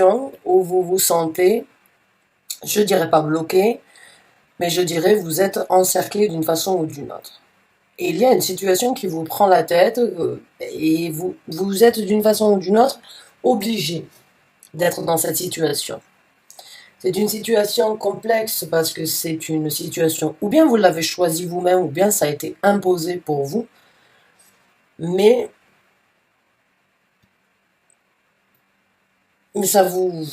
où vous vous sentez, je dirais pas bloqué, mais je dirais vous êtes encerclé d'une façon ou d'une autre. Et il y a une situation qui vous prend la tête et vous êtes d'une façon ou d'une autre obligé d'être dans cette situation. C'est une situation complexe parce que c'est une situation, ou bien vous l'avez choisi vous-même, ou bien ça a été imposé pour vous, mais, mais ça vous...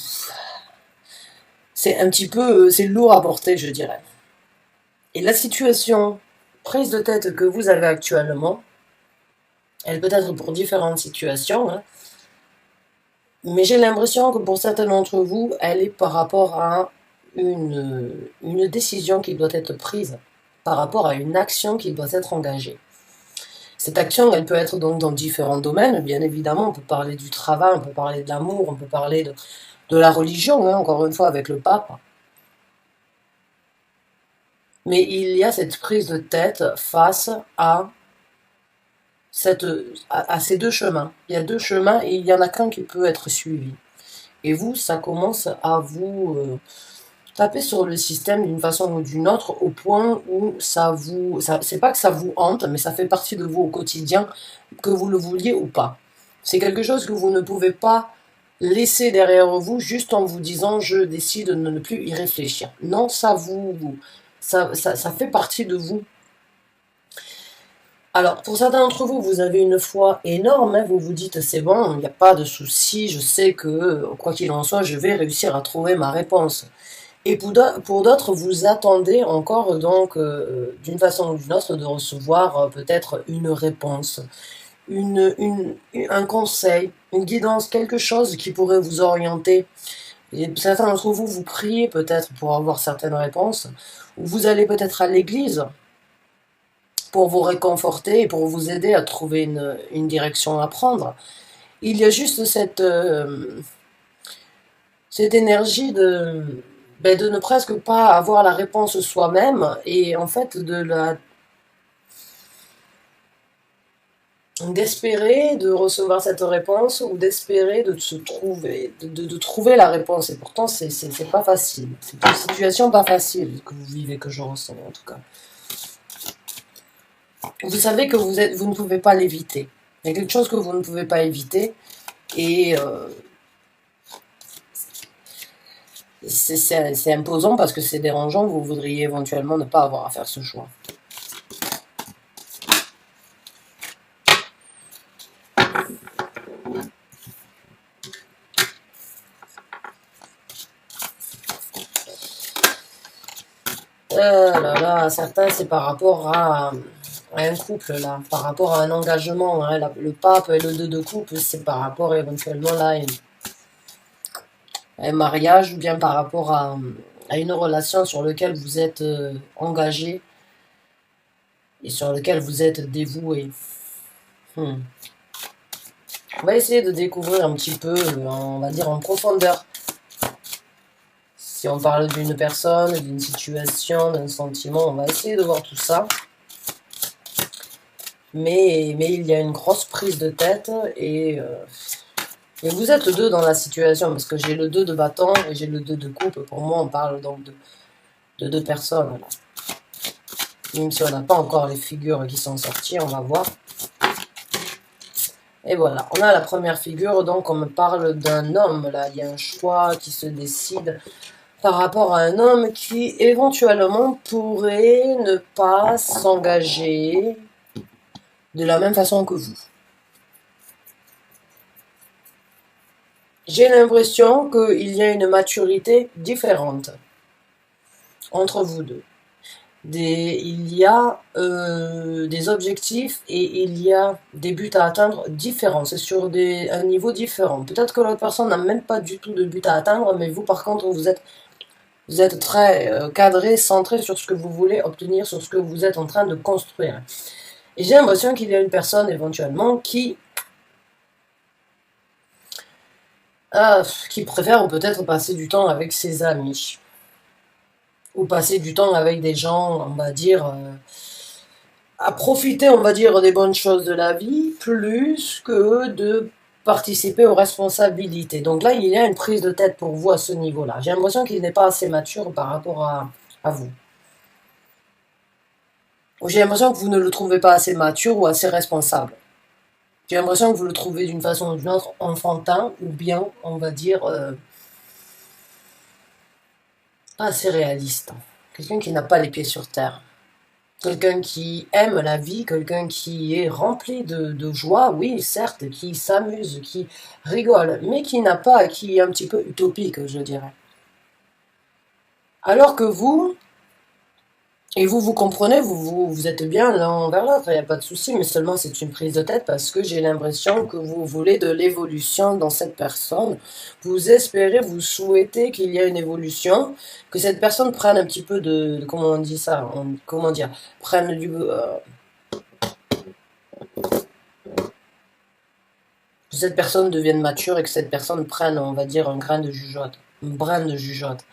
C'est un petit peu... C'est lourd à porter, je dirais. Et la situation prise de tête que vous avez actuellement, elle peut être pour différentes situations, hein, mais j'ai l'impression que pour certains d'entre vous, elle est par rapport à une décision qui doit être prise, par rapport à une action qui doit être engagée. Cette action, elle peut être donc dans différents domaines, bien évidemment, on peut parler du travail, on peut parler de l'amour, on peut parler de la religion, hein, encore une fois avec le pape. Mais il y a cette prise de tête face à ces deux chemins. Il y a deux chemins et il n'y en a qu'un qui peut être suivi. Et vous, ça commence à vous taper sur le système d'une façon ou d'une autre au point où c'est pas que ça vous hante, mais ça fait partie de vous au quotidien, que vous le vouliez ou pas. C'est quelque chose que vous ne pouvez pas laisser derrière vous juste en vous disant je décide de ne plus y réfléchir. Non, ça fait partie de vous. Alors, pour certains d'entre vous, vous avez une foi énorme, hein, vous vous dites c'est bon, il n'y a pas de souci, je sais que, quoi qu'il en soit, je vais réussir à trouver ma réponse. Et pour d'autres, vous attendez encore, donc, d'une façon ou d'une autre, de recevoir peut-être une réponse, un conseil, une guidance, quelque chose qui pourrait vous orienter. Et certains d'entre vous, vous priez peut-être pour avoir certaines réponses, ou vous allez peut-être à l'église pour vous réconforter et pour vous aider à trouver une direction à prendre. Il y a juste cette énergie de ne presque pas avoir la réponse soi-même et en fait d'espérer de recevoir cette réponse ou d'espérer de se trouver, de trouver la réponse. Et pourtant, c'est pas facile. C'est une situation pas facile que vous vivez, que je ressens en tout cas. Vous savez que vous ne pouvez pas l'éviter. Il y a quelque chose que vous ne pouvez pas éviter et c'est imposant parce que c'est dérangeant, vous voudriez éventuellement ne pas avoir à faire ce choix. Là, là, certains, c'est par rapport à un couple, là, par rapport à un engagement. Hein, le pape et le 2 de couple, c'est par rapport éventuellement là, à un mariage ou bien par rapport à une relation sur laquelle vous êtes engagé et sur laquelle vous êtes dévoué. On va essayer de découvrir un petit peu, on va dire en profondeur. Si on parle d'une personne, d'une situation, d'un sentiment, on va essayer de voir tout ça. Mais il y a une grosse prise de tête et vous êtes deux dans la situation parce que j'ai le 2 de bâton et j'ai le 2 de coupe. Pour moi, on parle donc de deux personnes. Là. Même si on n'a pas encore les figures qui sont sorties, on va voir. Et voilà, on a la première figure, donc on me parle d'un homme, là. Il y a un choix qui se décide par rapport à un homme qui, éventuellement, pourrait ne pas s'engager de la même façon que vous. J'ai l'impression qu'il y a une maturité différente entre vous deux. Il y a des objectifs et il y a des buts à atteindre différents. C'est sur un niveau différent. Peut-être que l'autre personne n'a même pas du tout de but à atteindre, mais vous, par contre, vous êtes très cadré, centré sur ce que vous voulez obtenir, sur ce que vous êtes en train de construire. Et j'ai l'impression qu'il y a une personne éventuellement qui préfère peut-être passer du temps avec ses amis. Ou passer du temps avec des gens, on va dire, à profiter, on va dire, des bonnes choses de la vie, plus que de participer aux responsabilités. Donc là, il y a une prise de tête pour vous à ce niveau-là. J'ai l'impression qu'il n'est pas assez mature par rapport à vous. J'ai l'impression que vous ne le trouvez pas assez mature ou assez responsable. J'ai l'impression que vous le trouvez d'une façon ou d'une autre enfantin ou bien, on va dire, pas assez réaliste. Quelqu'un qui n'a pas les pieds sur terre. Quelqu'un qui aime la vie, quelqu'un qui est rempli de joie, oui, certes, qui s'amuse, qui rigole, mais qui n'a pas, qui est un petit peu utopique, je dirais. Alors que vous, et vous comprenez, vous êtes bien l'un vers l'autre, il n'y a pas de souci, mais seulement c'est une prise de tête parce que j'ai l'impression que vous voulez de l'évolution dans cette personne. Vous espérez, vous souhaitez qu'il y ait une évolution, que cette personne prenne un petit peu comment on dit ça, comment dire, prenne que cette personne devienne mature et que cette personne prenne, on va dire, un grain de jugeote, un brin de jugeote.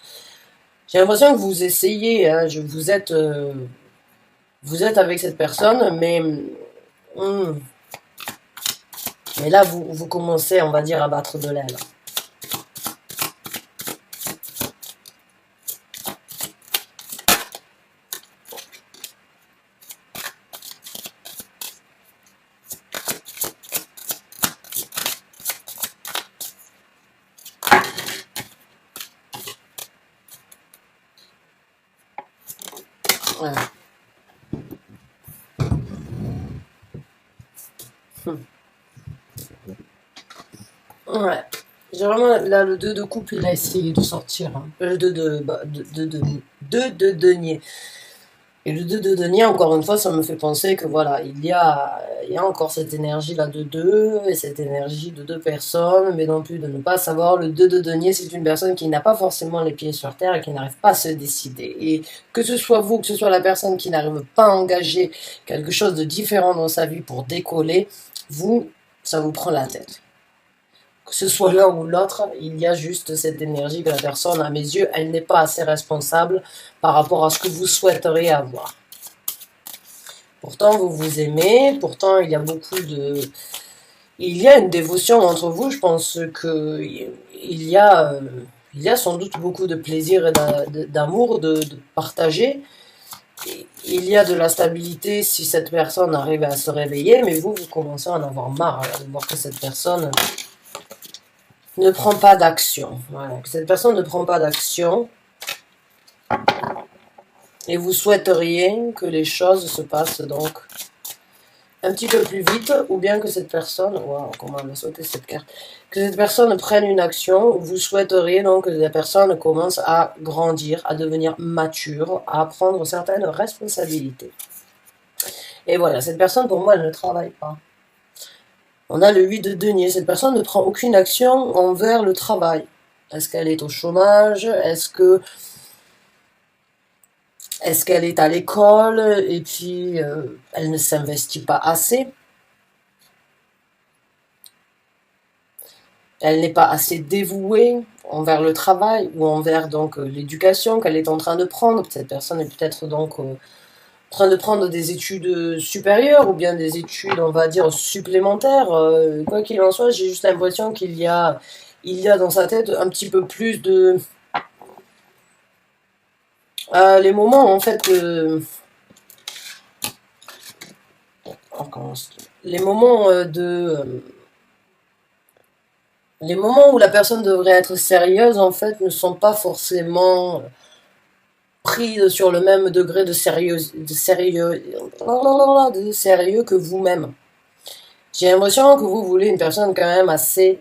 J'ai l'impression que vous essayez, hein, vous êtes avec cette personne, mais là, vous commencez, on va dire, à battre de l'aile. Ouais. Ouais. J'ai vraiment, là, le 2 de coupe, il a essayé de sortir. Hein. Le 2 de denier. Et le 2 de denier, encore une fois, ça me fait penser que voilà, il y a encore cette énergie-là de deux, et cette énergie de deux personnes, mais non plus de ne pas savoir. Le 2 de denier, c'est une personne qui n'a pas forcément les pieds sur terre et qui n'arrive pas à se décider. Et que ce soit vous, que ce soit la personne qui n'arrive pas à engager quelque chose de différent dans sa vie pour décoller, vous, ça vous prend la tête. Que ce soit l'un ou l'autre, il y a juste cette énergie que la personne, à mes yeux, elle n'est pas assez responsable par rapport à ce que vous souhaiteriez avoir. Pourtant, vous vous aimez, pourtant, il y a beaucoup de... Il y a une dévotion entre vous, je pense que il y a sans doute beaucoup de plaisir et d'amour de partager. Il y a de la stabilité si cette personne arrive à se réveiller, mais vous commencez à en avoir marre de voir que cette personne ne prend pas d'action. Voilà, que cette personne ne prend pas d'action. Et vous souhaiteriez que les choses se passent donc un petit peu plus vite, ou bien que cette personne, waouh, comment elle a sauté cette carte, que cette personne prenne une action. Vous souhaiteriez donc que la personne commence à grandir, à devenir mature, à prendre certaines responsabilités. Et voilà, cette personne, pour moi, elle ne travaille pas. On a le 8 de denier. Cette personne ne prend aucune action envers le travail. Est-ce qu'elle est au chômage? Est-ce qu'elle est à l'école et puis elle ne s'investit pas assez? Elle n'est pas assez dévouée envers le travail ou envers donc l'éducation qu'elle est en train de prendre. Cette personne est peut-être donc en train de prendre des études supérieures ou bien des études, on va dire, supplémentaires. Quoi qu'il en soit, j'ai juste l'impression qu'il y a dans sa tête un petit peu plus de... les moments, en fait, les moments les moments où la personne devrait être sérieuse, en fait, ne sont pas forcément pris sur le même degré de sérieux que vous-même. J'ai l'impression que vous voulez une personne quand même assez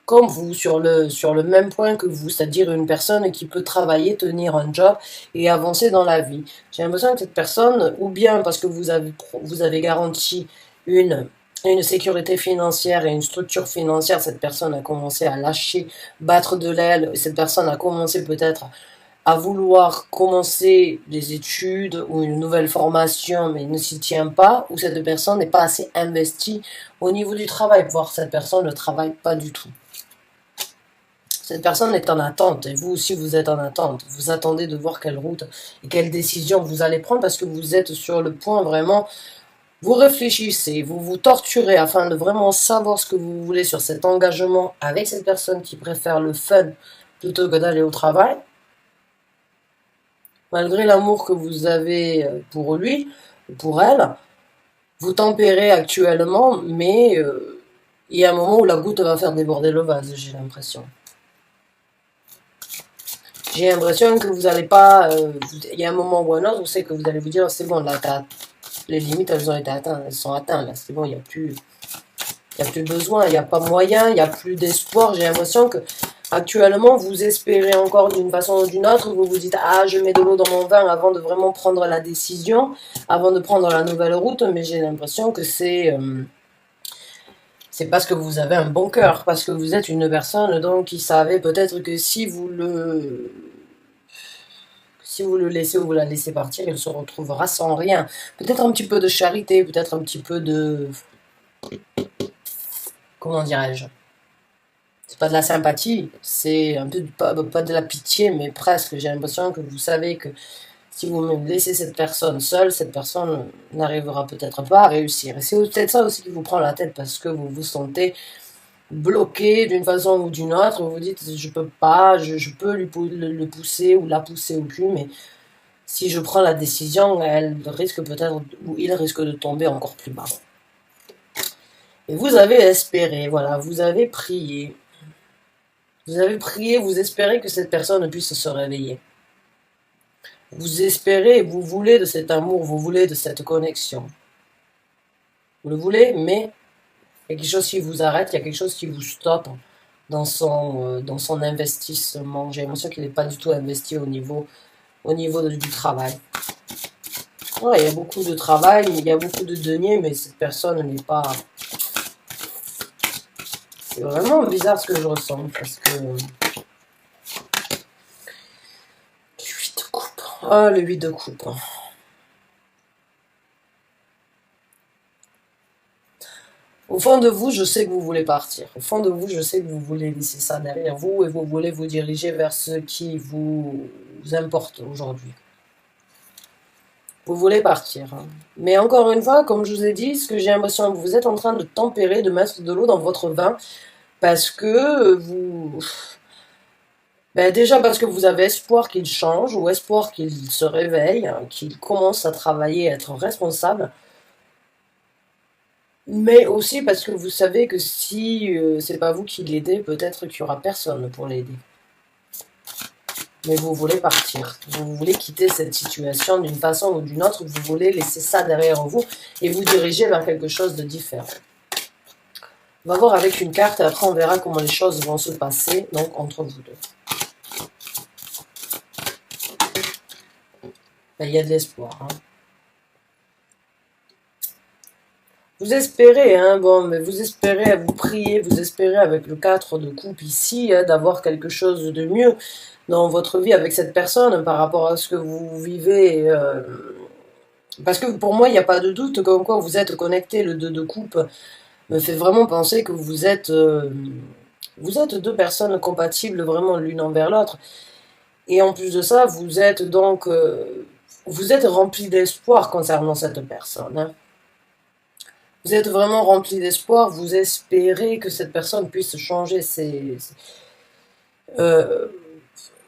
comme vous, sur le même point que vous, c'est-à-dire une personne qui peut travailler, tenir un job et avancer dans la vie. J'ai l'impression que cette personne, ou bien parce que vous avez garanti une sécurité financière et une structure financière, cette personne a commencé à lâcher, battre de l'aile, cette personne a commencé peut-être à vouloir commencer des études ou une nouvelle formation, mais ne s'y tient pas, ou cette personne n'est pas assez investie au niveau du travail, voire cette personne ne travaille pas du tout. Cette personne est en attente, et vous aussi vous êtes en attente. Vous attendez de voir quelle route et quelle décision vous allez prendre, parce que vous êtes sur le point vraiment Vous réfléchissez, vous vous torturez afin de vraiment savoir ce que vous voulez sur cet engagement avec cette personne qui préfère le fun plutôt que d'aller au travail. Malgré l'amour que vous avez pour lui, pour elle, vous tempérez actuellement, mais il y a un moment où la goutte va faire déborder le vase, j'ai l'impression. J'ai l'impression que vous n'allez pas... il y a un moment ou un autre, vous savez que vous allez vous dire, c'est bon, là, les limites, elles ont été atteintes, elles sont atteintes, là, c'est bon, il n'y a plus... Il n'y a plus besoin, il n'y a pas moyen, il n'y a plus d'espoir. J'ai l'impression que actuellement vous espérez encore d'une façon ou d'une autre. Vous vous dites, ah, je mets de l'eau dans mon vin avant de vraiment prendre la décision, avant de prendre la nouvelle route. Mais j'ai l'impression que c'est parce que vous avez un bon cœur, parce que vous êtes une personne donc qui savait peut-être que si vous le laissez ou vous la laissez partir, il se retrouvera sans rien. Peut-être un petit peu de charité, peut-être un petit peu de... Comment dirais-je? C'est pas de la sympathie, c'est un peu pas de la pitié, mais presque. J'ai l'impression que vous savez que si vous me laissez cette personne seule, cette personne n'arrivera peut-être pas à réussir. Et c'est peut-être ça aussi qui vous prend la tête parce que vous vous sentez bloqué d'une façon ou d'une autre. Vous vous dites, je peux pas, je peux le pousser ou la pousser au cul, mais si je prends la décision, elle risque peut-être, ou il risque de tomber encore plus bas. Et vous avez espéré, voilà, vous avez prié. Vous avez prié, vous espérez que cette personne puisse se réveiller. Vous espérez, vous voulez de cet amour, vous voulez de cette connexion. Vous le voulez, mais il y a quelque chose qui vous arrête, il y a quelque chose qui vous stoppe dans son investissement. J'ai l'impression qu'il n'est pas du tout investi au niveau du travail. Ouais, il y a beaucoup de travail, il y a beaucoup de deniers, mais cette personne n'est pas... C'est vraiment bizarre ce que je ressens, parce que... Ah, le 8 de coupe. Au fond de vous, je sais que vous voulez partir. Au fond de vous, je sais que vous voulez laisser ça derrière vous et vous voulez vous diriger vers ce qui vous importe aujourd'hui. Vous voulez partir. Mais encore une fois, comme je vous ai dit, ce que j'ai l'impression que vous êtes en train de tempérer, de mettre de l'eau dans votre vin, parce que vous... Ben déjà parce que vous avez espoir qu'il change, ou espoir qu'il se réveille, qu'il commence à travailler, à être responsable. Mais aussi parce que vous savez que si c'est pas vous qui l'aidez, peut-être qu'il y aura personne pour l'aider. Mais vous voulez partir. Vous voulez quitter cette situation d'une façon ou d'une autre. Vous voulez laisser ça derrière vous et vous diriger vers quelque chose de différent. On va voir avec une carte et après on verra comment les choses vont se passer donc entre vous deux. Ben, il y a de l'espoir. Hein. Vous espérez, hein, bon, mais vous espérez, vous priez, vous espérez avec le 4 de coupe ici, hein, d'avoir quelque chose de mieux dans votre vie avec cette personne par rapport à ce que vous vivez. Parce que pour moi, il n'y a pas de doute comme quoi vous êtes connecté. Le 2 de coupe me fait vraiment penser que vous êtes deux personnes compatibles vraiment l'une envers l'autre. Et en plus de ça, vous êtes donc... vous êtes rempli d'espoir concernant cette personne. Hein. Vous êtes vraiment rempli d'espoir, vous espérez que cette personne puisse changer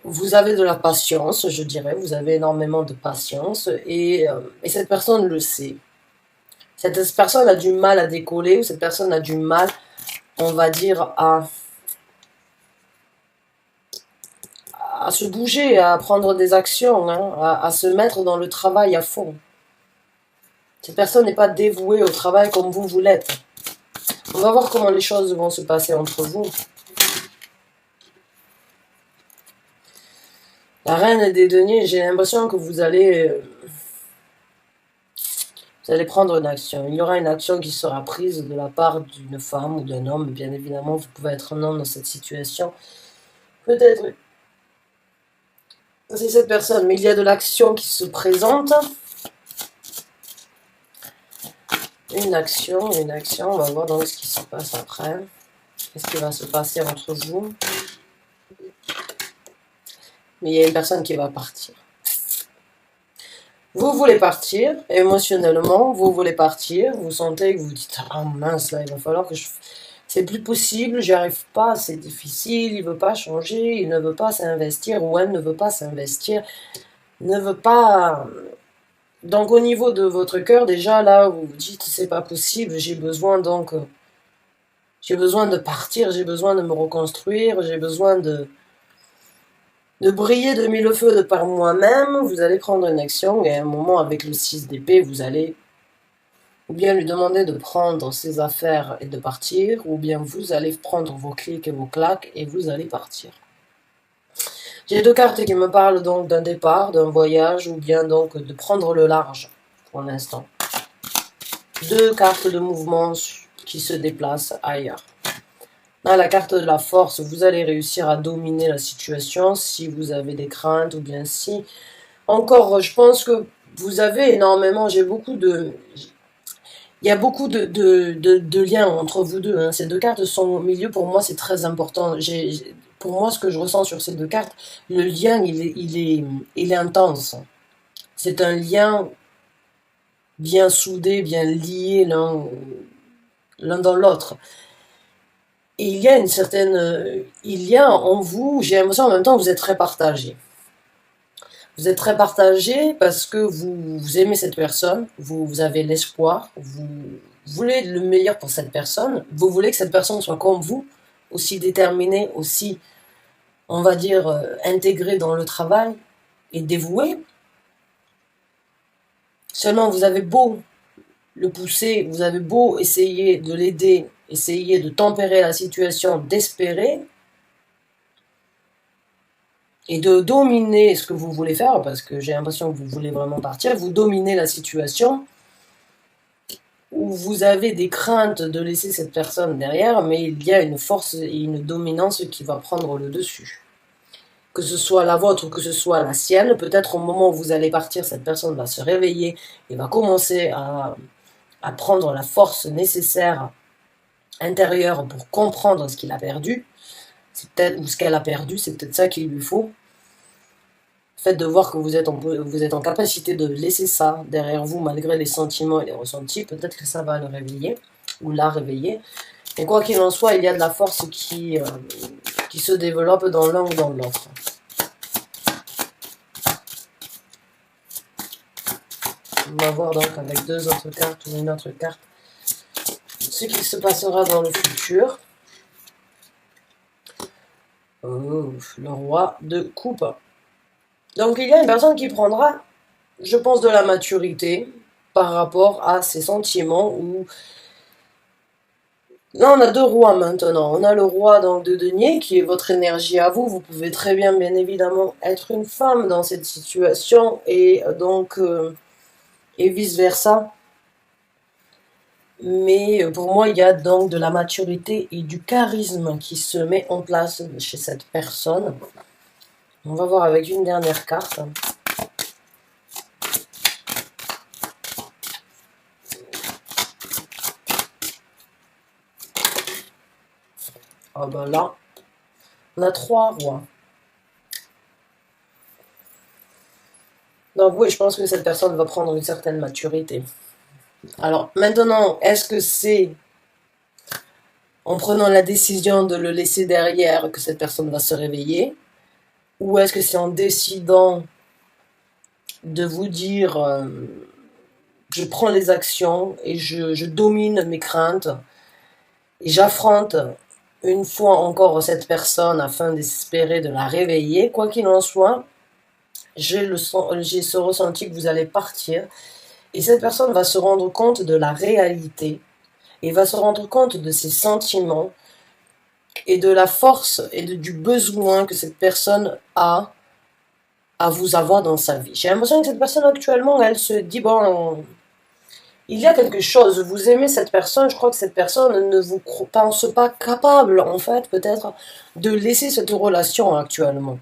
vous avez de la patience, je dirais, vous avez énormément de patience, et cette personne le sait. Cette personne a du mal à décoller, ou cette personne a du mal, on va dire, à se bouger, à prendre des actions, hein, à se mettre dans le travail à fond. Cette personne n'est pas dévouée au travail comme vous l'êtes. On va voir comment les choses vont se passer entre vous. La reine des deniers, j'ai l'impression que vous allez prendre une action. Il y aura une action qui sera prise de la part d'une femme ou d'un homme. Bien évidemment, vous pouvez être un homme dans cette situation. Peut-être c'est cette personne, mais il y a de l'action qui se présente. Une action, on va voir donc ce qui se passe après. Qu'est-ce qui va se passer entre vous? Mais il y a une personne qui va partir. Vous voulez partir, émotionnellement, vous voulez partir, vous sentez que vous dites, ah mince, là, il va falloir que je... C'est plus possible, j'y arrive pas, c'est difficile, il veut pas changer, il ne veut pas s'investir, ou elle ne veut pas s'investir, ne veut pas... Donc au niveau de votre cœur, déjà, là, vous vous dites, c'est pas possible, j'ai besoin donc... J'ai besoin de partir, j'ai besoin de me reconstruire, j'ai besoin de briller de mille feux de par moi-même. Vous allez prendre une action et à un moment, avec le 6 d'épée, vous allez ou bien lui demander de prendre ses affaires et de partir, ou bien vous allez prendre vos clics et vos claques et vous allez partir. J'ai deux cartes qui me parlent donc d'un départ, d'un voyage, ou bien donc de prendre le large pour l'instant. Deux cartes de mouvement qui se déplacent ailleurs. Dans la carte de la force, vous allez réussir à dominer la situation si vous avez des craintes ou bien si... Encore, je pense que vous avez énormément, il y a beaucoup de liens entre vous deux. Hein. Ces deux cartes sont au milieu, pour moi c'est très important. Pour moi, ce que je ressens sur ces deux cartes, le lien il est intense. C'est un lien bien soudé, bien lié l'un dans l'autre. Et il y a une certaine... il y a en vous, j'ai l'impression en même temps que vous êtes très partagé. Vous êtes très partagé parce que vous aimez cette personne, vous avez l'espoir, vous voulez le meilleur pour cette personne, vous voulez que cette personne soit comme vous, aussi déterminée, aussi, on va dire, intégrée dans le travail et dévouée. Seulement, vous avez beau le pousser, vous avez beau essayer de l'aider, essayer de tempérer la situation, d'espérer, et de dominer ce que vous voulez faire, parce que j'ai l'impression que vous voulez vraiment partir, vous dominez la situation, où vous avez des craintes de laisser cette personne derrière, mais il y a une force et une dominance qui va prendre le dessus. Que ce soit la vôtre ou que ce soit la sienne, peut-être au moment où vous allez partir, cette personne va se réveiller et va commencer à prendre la force nécessaire intérieure pour comprendre ce qu'il a perdu, ou ce qu'elle a perdu, c'est peut-être ça qu'il lui faut. Le fait de voir que vous êtes en capacité de laisser ça derrière vous, malgré les sentiments et les ressentis, peut-être que ça va le réveiller, ou la réveiller. Et quoi qu'il en soit, il y a de la force qui se développe dans l'un ou dans l'autre. On va voir donc avec deux autres cartes ou une autre carte ce qui se passera dans le futur. Oh, le roi de coupe. Donc il y a une personne qui prendra, je pense, de la maturité par rapport à ses sentiments. Ou là, on a deux rois maintenant. On a le roi donc, de denier, qui est votre énergie à vous. Vous pouvez très bien évidemment, être une femme dans cette situation, et donc, et vice-versa. Mais pour moi, il y a donc de la maturité et du charisme qui se met en place chez cette personne. On va voir avec une dernière carte. Ah ben là, on a trois rois. Donc oui, je pense que cette personne va prendre une certaine maturité. Alors maintenant, est-ce que c'est en prenant la décision de le laisser derrière que cette personne va se réveiller? Ou est-ce que c'est en décidant de vous dire je prends les actions et je domine mes craintes et j'affronte une fois encore cette personne afin d'espérer de la réveiller? Quoi qu'il en soit, j'ai ce ressenti que vous allez partir et cette personne va se rendre compte de la réalité et va se rendre compte de ses sentiments et de la force et du besoin que cette personne a à vous avoir dans sa vie. J'ai l'impression que cette personne actuellement, elle se dit, bon, il y a quelque chose, vous aimez cette personne, je crois que cette personne ne vous pense pas capable, en fait, peut-être, de laisser cette relation actuellement.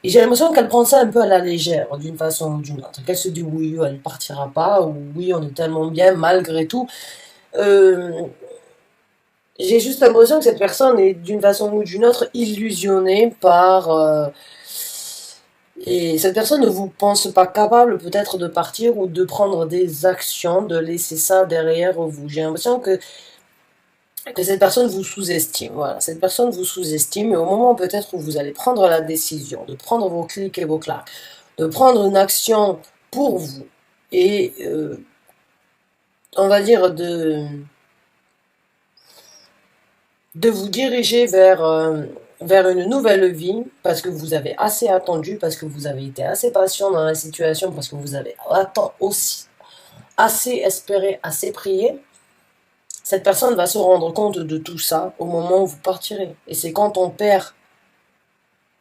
Et j'ai l'impression qu'elle prend ça un peu à la légère, d'une façon ou d'une autre. Qu'elle se dit, oui, elle ne partira pas, ou oui, on est tellement bien, malgré tout. J'ai juste l'impression que cette personne est, d'une façon ou d'une autre, illusionnée par Et cette personne ne vous pense pas capable peut-être de partir ou de prendre des actions, de laisser ça derrière vous. J'ai l'impression que cette personne vous sous-estime. Voilà, cette personne vous sous-estime et au moment peut-être où vous allez prendre la décision de prendre vos clics et vos claques, de prendre une action pour vous et on va dire de vous diriger vers une nouvelle vie, parce que vous avez assez attendu, parce que vous avez été assez patient dans la situation, parce que vous avez aussi assez espéré, assez prié, cette personne va se rendre compte de tout ça au moment où vous partirez. Et c'est quand on perd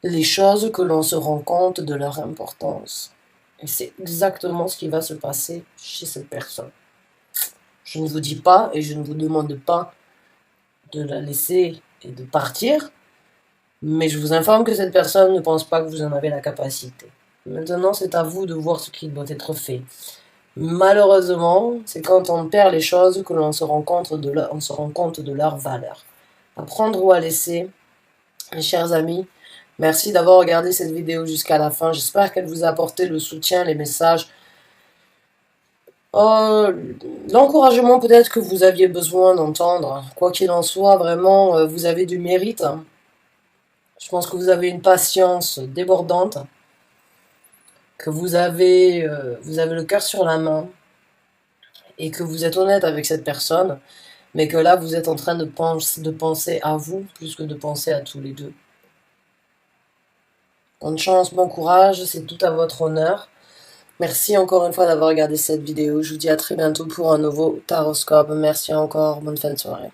les choses que l'on se rend compte de leur importance. Et c'est exactement ce qui va se passer chez cette personne. Je ne vous dis pas et je ne vous demande pas de la laisser et de partir, mais je vous informe que cette personne ne pense pas que vous en avez la capacité. Maintenant, c'est à vous de voir ce qui doit être fait. Malheureusement, c'est quand on perd les choses que l'on se rend compte de leur valeur. À prendre ou à laisser, mes chers amis, merci d'avoir regardé cette vidéo jusqu'à la fin. J'espère qu'elle vous a apporté le soutien, les messages, l'encouragement peut-être que vous aviez besoin d'entendre. Quoi qu'il en soit, vraiment, vous avez du mérite. Je pense que vous avez une patience débordante, que vous avez le cœur sur la main et que vous êtes honnête avec cette personne, mais que là, vous êtes en train de penser à vous plus que de penser à tous les deux. Bonne chance, bon courage, c'est tout à votre honneur. Merci encore une fois d'avoir regardé cette vidéo. Je vous dis à très bientôt pour un nouveau Taroscope. Merci encore, bonne fin de soirée.